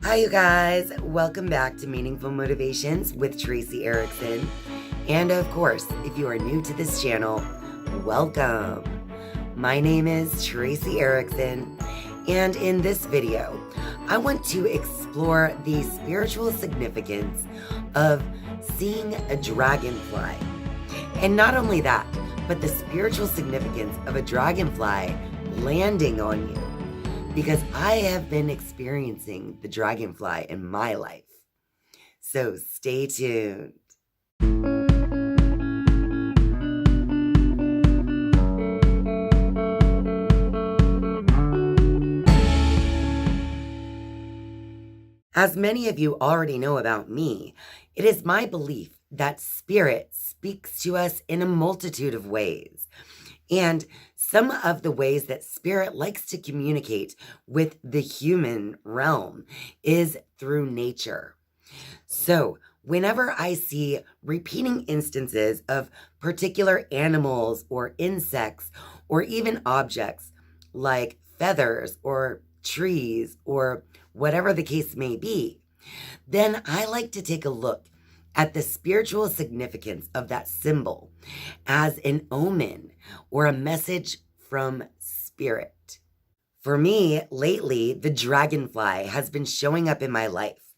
Hi, you guys. Welcome back to Meaningful Motivations with Tracy Erickson. And of course, if you are new to this channel, welcome. My name is Tracy Erickson, and in this video, I want to explore the spiritual significance of seeing a dragonfly. And not only that, but the spiritual significance of a dragonfly landing on you. Because I have been experiencing the dragonfly in my life. So stay tuned. As many of you already know about me, it is my belief that spirit speaks to us in a multitude of ways. And some of the ways that spirit likes to communicate with the human realm is through nature. So whenever I see repeating instances of particular animals or insects or even objects like feathers or trees or whatever the case may be, then I like to take a look at the spiritual significance of that symbol as an omen or a message from spirit. For me, lately, the dragonfly has been showing up in my life.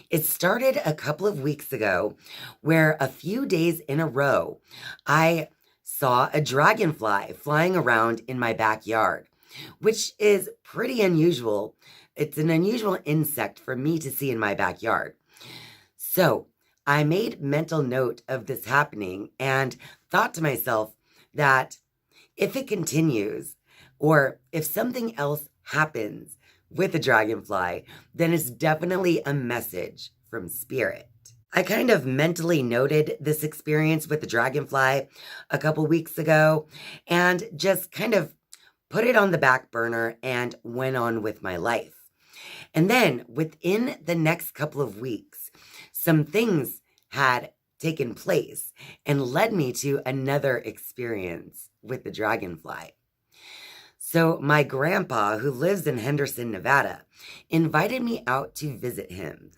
It started a couple of weeks ago where a few days in a row, I saw a dragonfly flying around in my backyard, which is pretty unusual. It's an unusual insect for me to see in my backyard. So I made mental note of this happening and thought to myself that if it continues or if something else happens with a dragonfly, then it's definitely a message from spirit. I kind of mentally noted this experience with the dragonfly a couple weeks ago and just kind of put it on the back burner and went on with my life. And then within the next couple of weeks, some things had taken place and led me to another experience with the dragonfly. So my grandpa, who lives in Henderson, Nevada, invited me out to visit him.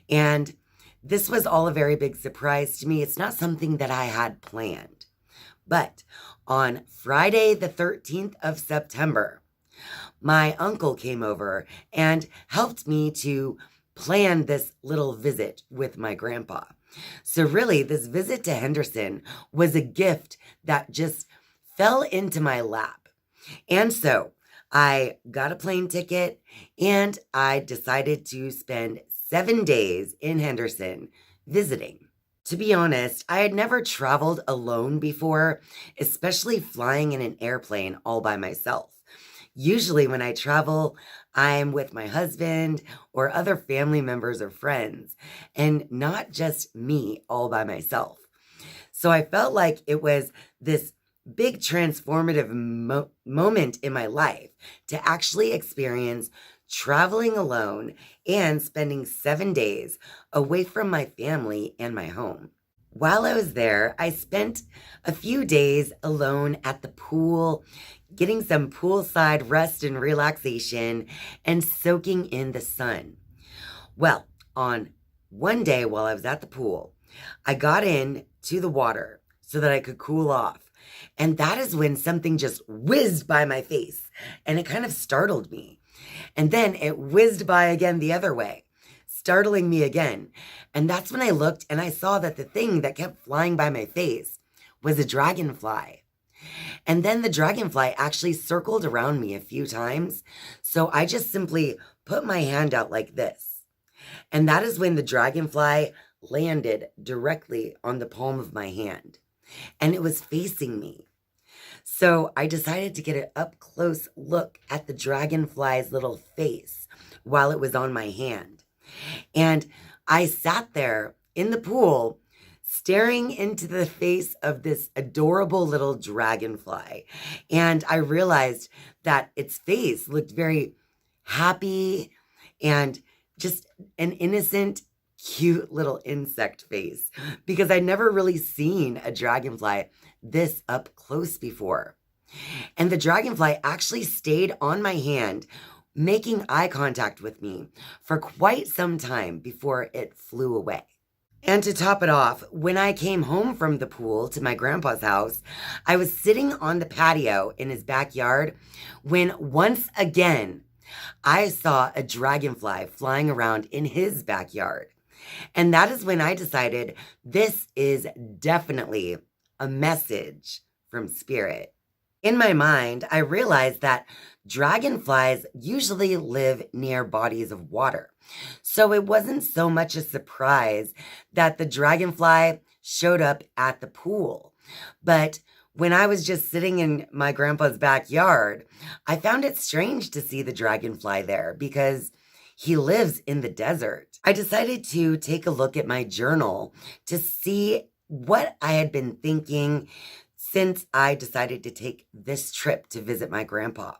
And this was all a very big surprise to me. It's not something that I had planned. But on Friday, the 13th of September, my uncle came over and helped me to plan this little visit with my grandpa. So really, this visit to Henderson was a gift that just fell into my lap. And so I got a plane ticket and I decided to spend 7 days in Henderson visiting. To be honest, I had never traveled alone before, especially flying in an airplane all by myself. Usually when I travel, I'm with my husband or other family members or friends, and not just me all by myself. So I felt like it was this big transformative moment in my life to actually experience traveling alone and spending 7 days away from my family and my home. While I was there, I spent a few days alone at the pool, getting some poolside rest and relaxation and soaking in the sun. Well, on one day while I was at the pool, I got in to the water so that I could cool off. And that is when something just whizzed by my face and it kind of startled me. And then it whizzed by again the other way, startling me again. And that's when I looked and I saw that the thing that kept flying by my face was a dragonfly. And then the dragonfly actually circled around me a few times. So I just simply put my hand out like this. And that is when the dragonfly landed directly on the palm of my hand. And it was facing me. So I decided to get an up close look at the dragonfly's little face while it was on my hand. And I sat there in the pool staring into the face of this adorable little dragonfly. And I realized that its face looked very happy and just an innocent, cute little insect face, because I'd never really seen a dragonfly this up close before. And the dragonfly actually stayed on my hand making eye contact with me for quite some time before it flew away. And to top it off, when I came home from the pool to my grandpa's house, I was sitting on the patio in his backyard when once again I saw a dragonfly flying around in his backyard. And that is when I decided this is definitely a message from spirit. In my mind, I realized that dragonflies usually live near bodies of water. So it wasn't so much a surprise that the dragonfly showed up at the pool. But when I was just sitting in my grandpa's backyard, I found it strange to see the dragonfly there because he lives in the desert. I decided to take a look at my journal to see what I had been thinking since I decided to take this trip to visit my grandpa.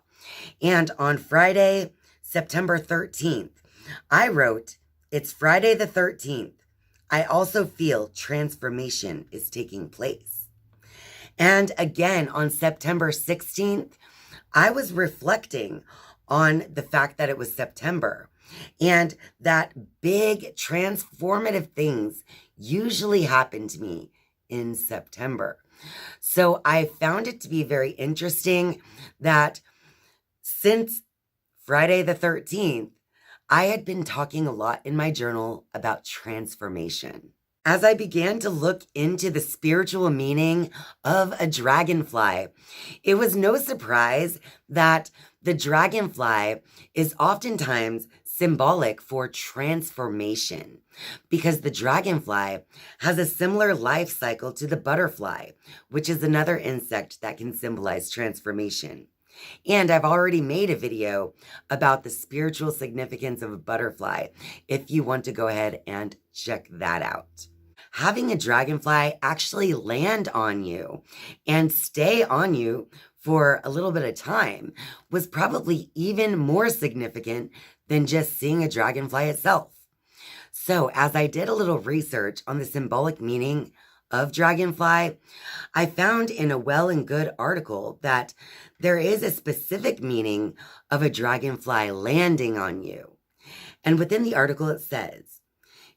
And on Friday, September 13th, I wrote, "It's Friday the 13th. I also feel transformation is taking place." And again, on September 16th, I was reflecting on the fact that it was September and that big transformative things usually happen to me in September. So I found it to be very interesting that since Friday the 13th, I had been talking a lot in my journal about transformation. As I began to look into the spiritual meaning of a dragonfly, it was no surprise that the dragonfly is oftentimes symbolic for transformation because the dragonfly has a similar life cycle to the butterfly, which is another insect that can symbolize transformation. And I've already made a video about the spiritual significance of a butterfly if you want to go ahead and check that out. Having a dragonfly actually land on you and stay on you for a little bit of time was probably even more significant than just seeing a dragonfly itself. So as I did a little research on the symbolic meaning of dragonfly, I found in a Well and Good article that there is a specific meaning of a dragonfly landing on you. And within the article it says,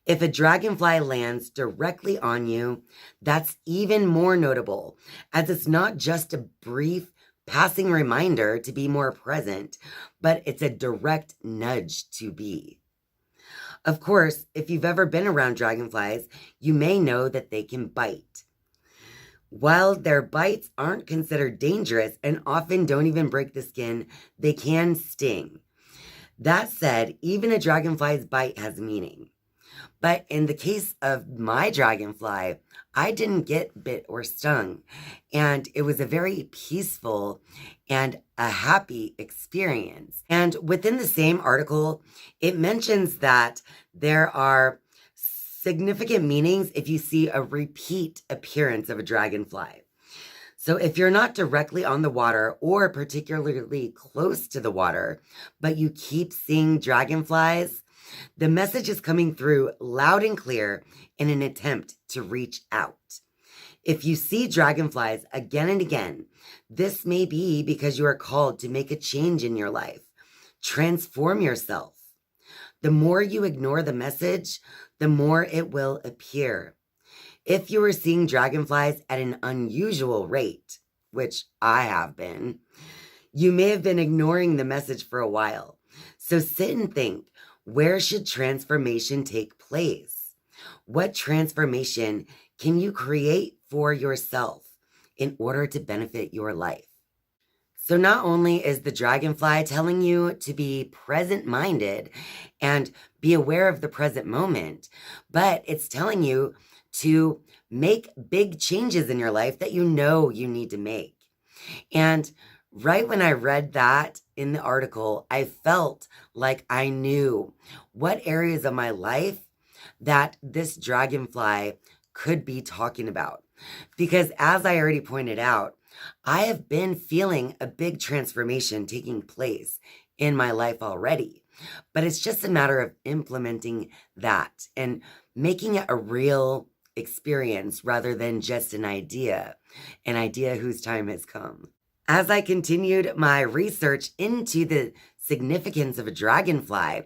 if a dragonfly lands directly on you, that's even more notable, as it's not just a brief passing reminder to be more present, but it's a direct nudge to be. Of course, if you've ever been around dragonflies, you may know that they can bite. While their bites aren't considered dangerous and often don't even break the skin, they can sting. That said, even a dragonfly's bite has meaning. But in the case of my dragonfly, I didn't get bit or stung. And it was a very peaceful and a happy experience. And within the same article, it mentions that there are significant meanings if you see a repeat appearance of a dragonfly. So if you're not directly on the water or particularly close to the water, but you keep seeing dragonflies, the message is coming through loud and clear in an attempt to reach out. If you see dragonflies again and again, this may be because you are called to make a change in your life. Transform yourself. The more you ignore the message, the more it will appear. If you are seeing dragonflies at an unusual rate, which I have been, you may have been ignoring the message for a while. So sit and think, where should transformation take place? What transformation can you create for yourself in order to benefit your life? So not only is the dragonfly telling you to be present-minded and be aware of the present moment, but it's telling you to make big changes in your life that you know you need to make. And right when I read that in the article, I felt like I knew what areas of my life that this dragonfly could be talking about. Because as I already pointed out, I have been feeling a big transformation taking place in my life already. But it's just a matter of implementing that and making it a real experience rather than just an idea whose time has come. As I continued my research into the significance of a dragonfly,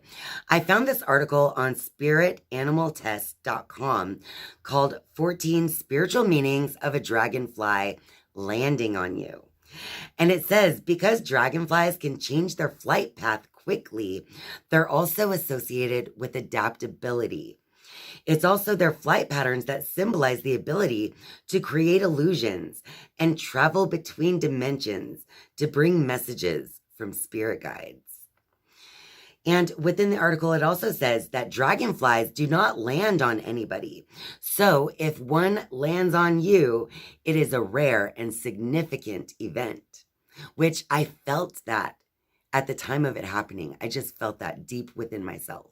I found this article on spiritanimaltest.com called 14 Spiritual Meanings of a Dragonfly Landing on You. And it says, because dragonflies can change their flight path quickly, they're also associated with adaptability. It's also their flight patterns that symbolize the ability to create illusions and travel between dimensions to bring messages from spirit guides. And within the article, it also says that dragonflies do not land on anybody. So if one lands on you, it is a rare and significant event, which I felt that at the time of it happening. I just felt that deep within myself.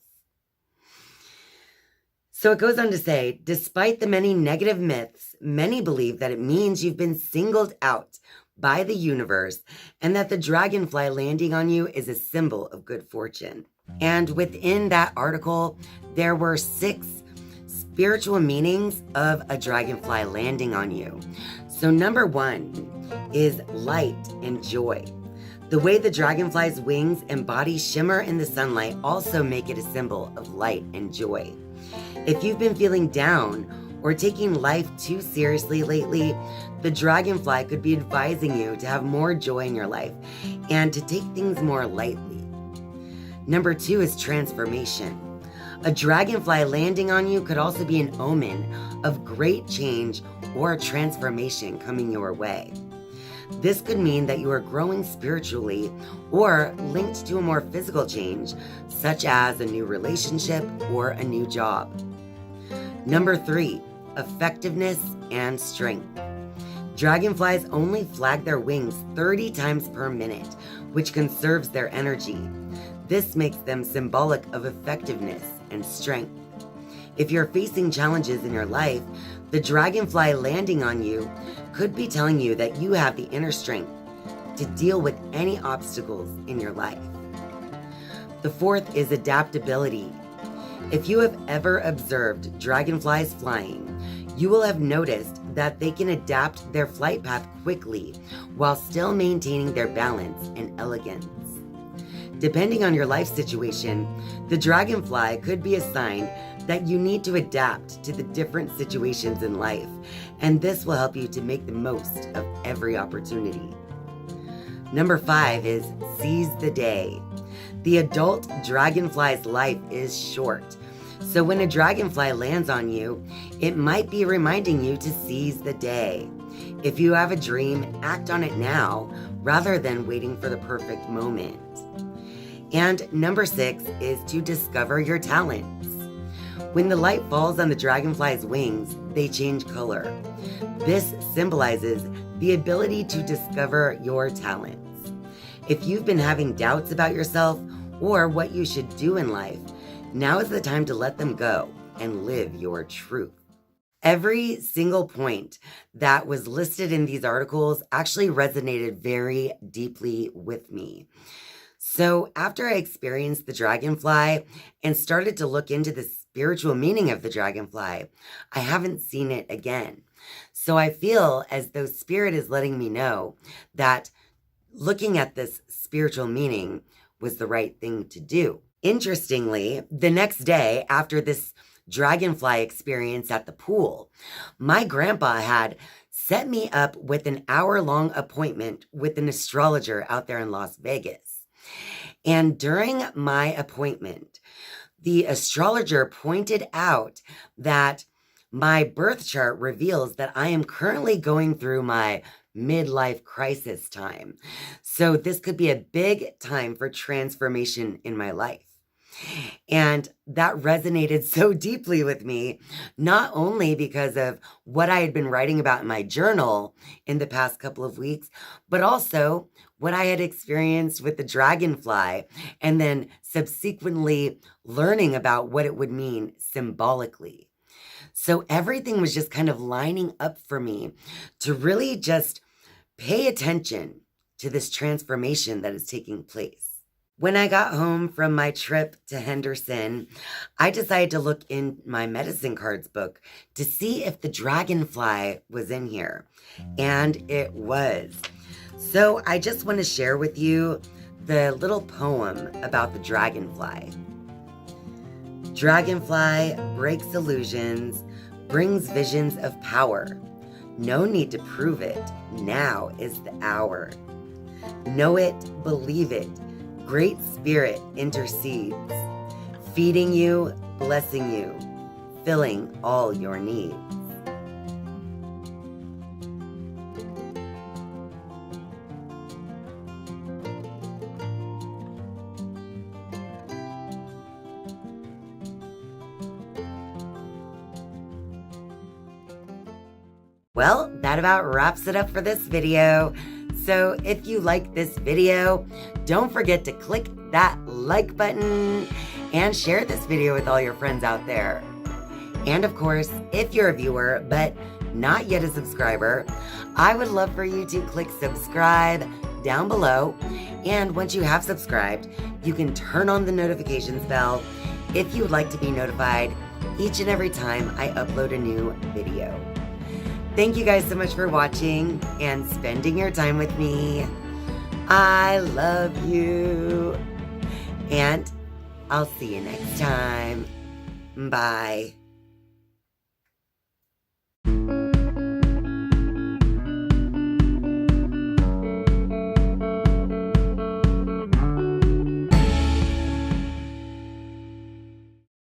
So it goes on to say, despite the many negative myths, many believe that it means you've been singled out by the universe and that the dragonfly landing on you is a symbol of good fortune. And within that article, there were 6 spiritual meanings of a dragonfly landing on you. So number 1 is light and joy. The way the dragonfly's wings and body shimmer in the sunlight also make it a symbol of light and joy. If you've been feeling down or taking life too seriously lately, the dragonfly could be advising you to have more joy in your life and to take things more lightly. Number 2 is transformation. A dragonfly landing on you could also be an omen of great change or transformation coming your way. This could mean that you are growing spiritually or linked to a more physical change, such as a new relationship or a new job. Number 3, effectiveness and strength. Dragonflies only flag their wings 30 times per minute, which conserves their energy. This makes them symbolic of effectiveness and strength. If you're facing challenges in your life, the dragonfly landing on you could be telling you that you have the inner strength to deal with any obstacles in your life. The 4th is adaptability. If you have ever observed dragonflies flying, you will have noticed that they can adapt their flight path quickly while still maintaining their balance and elegance. Depending on your life situation, the dragonfly could be a sign that you need to adapt to the different situations in life, and this will help you to make the most of every opportunity. Number 5 is seize the day. The adult dragonfly's life is short, so when a dragonfly lands on you, it might be reminding you to seize the day. If you have a dream, act on it now rather than waiting for the perfect moment. And number 6 is to discover your talents. When the light falls on the dragonfly's wings, they change color. This symbolizes the ability to discover your talents. If you've been having doubts about yourself or what you should do in life, now is the time to let them go and live your truth. Every single point that was listed in these articles actually resonated very deeply with me. So after I experienced the dragonfly and started to look into the spiritual meaning of the dragonfly, I haven't seen it again. So I feel as though Spirit is letting me know that looking at this spiritual meaning was the right thing to do. Interestingly, the next day after this dragonfly experience at the pool, my grandpa had set me up with an hour-long appointment with an astrologer out there in Las Vegas. And during my appointment, the astrologer pointed out that my birth chart reveals that I am currently going through my midlife crisis time. So this could be a big time for transformation in my life. And that resonated so deeply with me, not only because of what I had been writing about in my journal in the past couple of weeks, but also what I had experienced with the dragonfly, and then subsequently learning about what it would mean symbolically. So everything was just kind of lining up for me to really just pay attention to this transformation that is taking place. When I got home from my trip to Henderson, I decided to look in my medicine cards book to see if the dragonfly was in here, and it was. So I just want to share with you the little poem about the dragonfly. Dragonfly breaks illusions, brings visions of power. No need to prove it, now is the hour. Know it, believe it, Great Spirit intercedes, feeding you, blessing you, filling all your needs. Well, that about wraps it up for this video. So if you like this video, don't forget to click that like button and share this video with all your friends out there. And of course, if you're a viewer but not yet a subscriber, I would love for you to click subscribe down below. And once you have subscribed, you can turn on the notifications bell if you would like to be notified each and every time I upload a new video. Thank you guys so much for watching and spending your time with me. I love you. And I'll see you next time. Bye.